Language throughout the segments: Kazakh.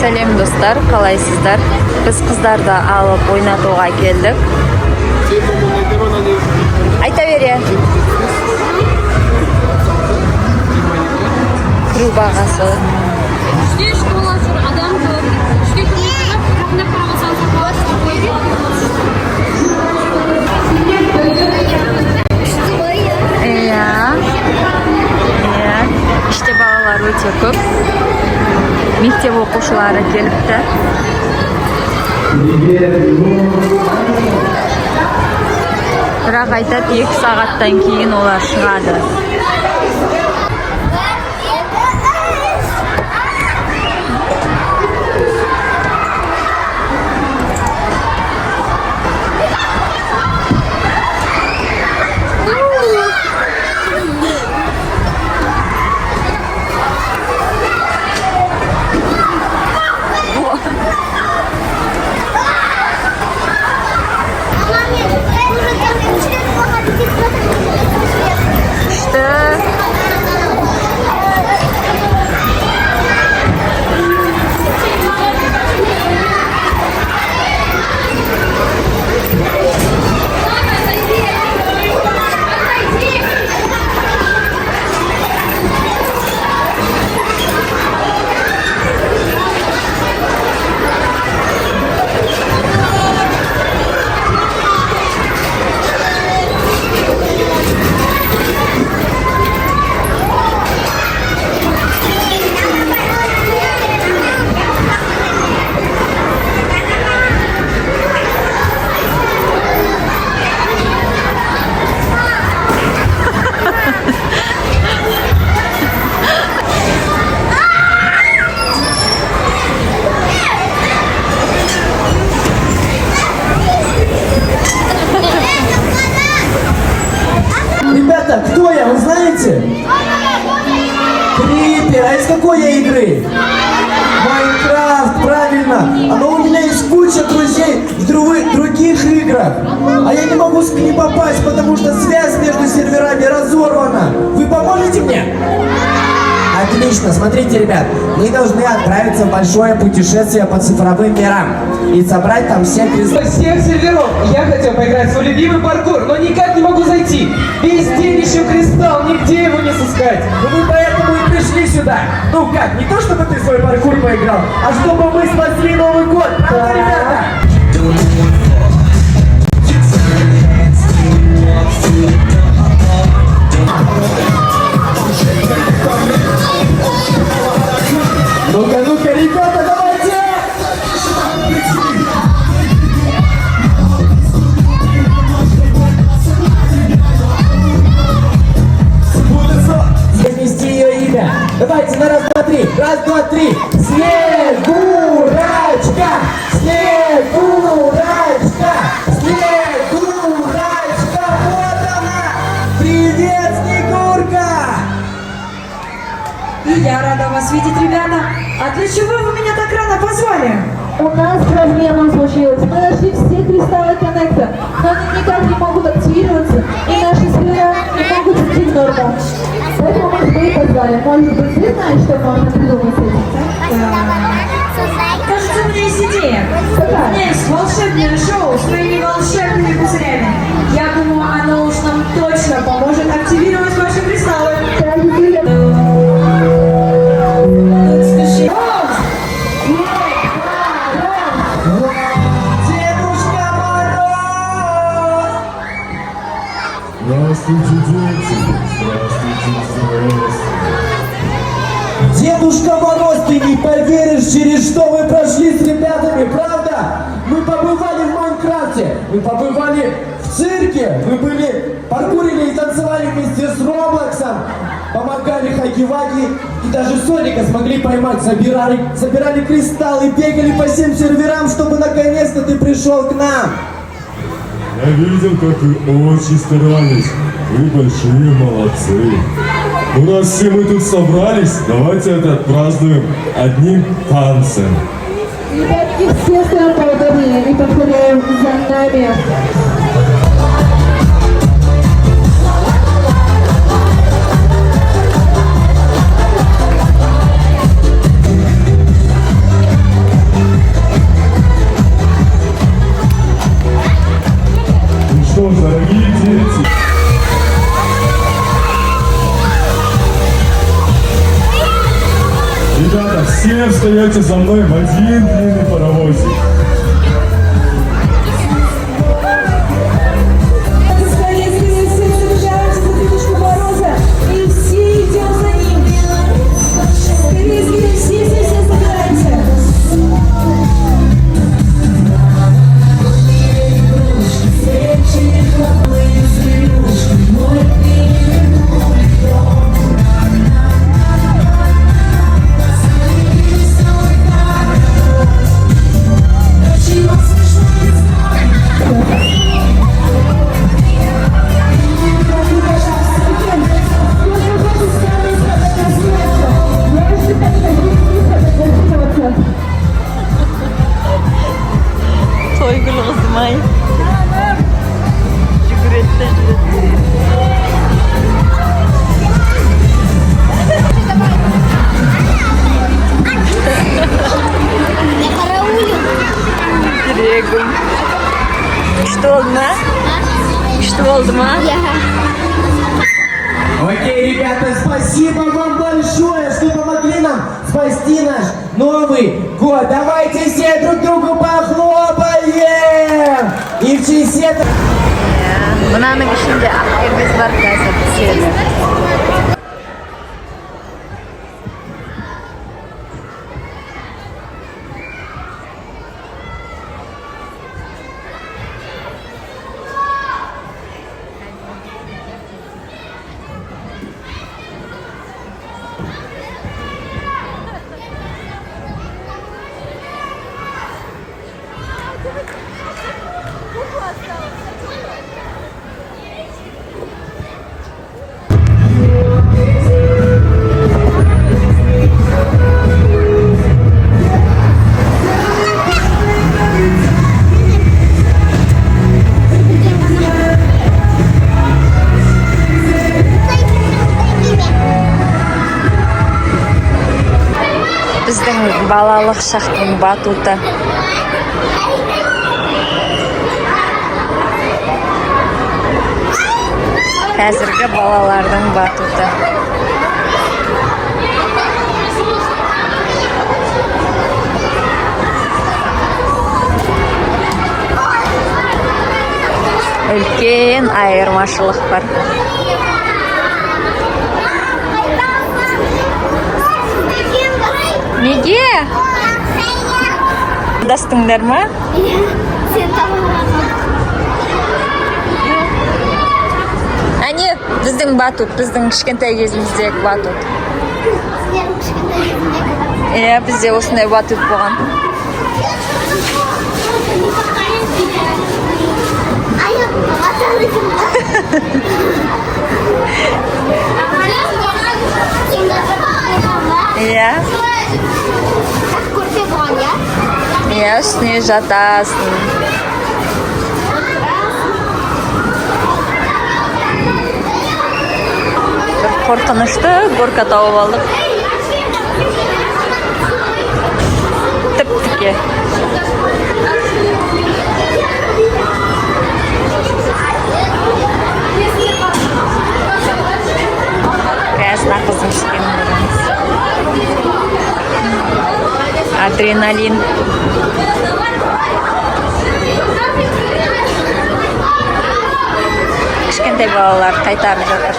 Сәлем достар, қалайсыздар? Біз қыздарды алып ойнатуға келдік. Айта бере. Кіру бағасы. İşte балалар өте көп. Мектеп оқушылары келіпті. Бірақ айтады 2 сағаттан кейін олар шығады. Кто я, вы знаете? Крипер, а из какой я игры? Майнкрафт, правильно. Но у меня есть куча друзей в других играх. А я не могу к ним попасть, потому что связь между серверами разорвана. Вы поможете мне? Отлично, смотрите, ребят, мы должны отправиться в большое путешествие по цифровым мирам и собрать там всех кристаллов. Всех серверов. Я хотел поиграть в свой любимый паркур, но никак не могу зайти. Весь день ищу кристалл, нигде его не сыскать. Ну мы поэтому и пришли сюда. Ну как, не то чтобы ты в свой паркур поиграл, а чтобы мы спасли Новый год, правда, ребята? Ну-ка, ребята, давайте! Занести ее имя. Давайте на раз, два, три. Раз, два, три. Снегурочка! Снегурочка! Снегурочка! Вот она! Привет, Снегурка! И я рада вас видеть, ребята. А для чего вы меня так рано позвали? У нас проблема случилась. Мы нашли все кристаллы коннекта, но они никак не могут активироваться, и наши сервера не могут идти в норму. Поэтому мы их позвали. Может быть, ты знаешь, что можно придумать с этим? Кажется, у меня есть идея. У меня есть волшебное шоу с моими волшебными пузырями. Я думаю, оно уж нам точно поможет активировать ваши кристаллы. Здравствуйте, дети! Здравствуйте, взрослые! Дедушка Мороз, ты не поверишь, через что вы прошли с ребятами, правда? Мы побывали в Майнкрафте, мы побывали в цирке, мы паркурили и танцевали вместе с Роблоксом, помогали Хаги-Ваги и даже Соника смогли поймать, собирали кристаллы, бегали по всем серверам, чтобы наконец-то ты пришел к нам. Я видел, как вы очень старались. Вы большие молодцы. У нас все мы тут собрались. Давайте это отпразднуем одним танцем. Ребятки, все стоят поудобнее и повторяем за нами. все встаете за мной в один длинный паровозик. Скорее, все собираемся за Дедушку Мороза и все идем за ним. Скорее, все собираемся. Toygul kızım ay. Cüret de Жүрегім. Күшті болды ма? Күшті болды ма? Окей, ребята, спасибо вам большое, что помогли нам спасти наш Новый год. Давайте все друг другу похлопаем! И в честь этого... Мынаның ішінде ақкербез бар қазір түседі. Біздің балалық шақтың батуты. Қазіргі балалардың батуты. Үлкен айырмашылық бар. Неге? Дастыңдар ма? Әне, біздің батут, біздің кішкентай кезіміздегі батут. Бізде осындай батут болған. Үстіне жатасың. Бір қорқынышты горка тауып алдық. Тіп-тіке. Красна қызым ішкен көріңіз. Адреналин. Кішкентай балалар қайтарып жатыр.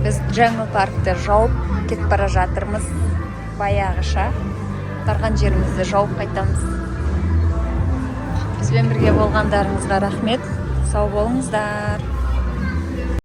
Біз Джангл паркты жауып кетіп бара жатырмыз. Баяғыша барған жерімізді жауып қайтамыз. Бізбен бірге болғандарыңызға рахмет. Сау болыңыздар.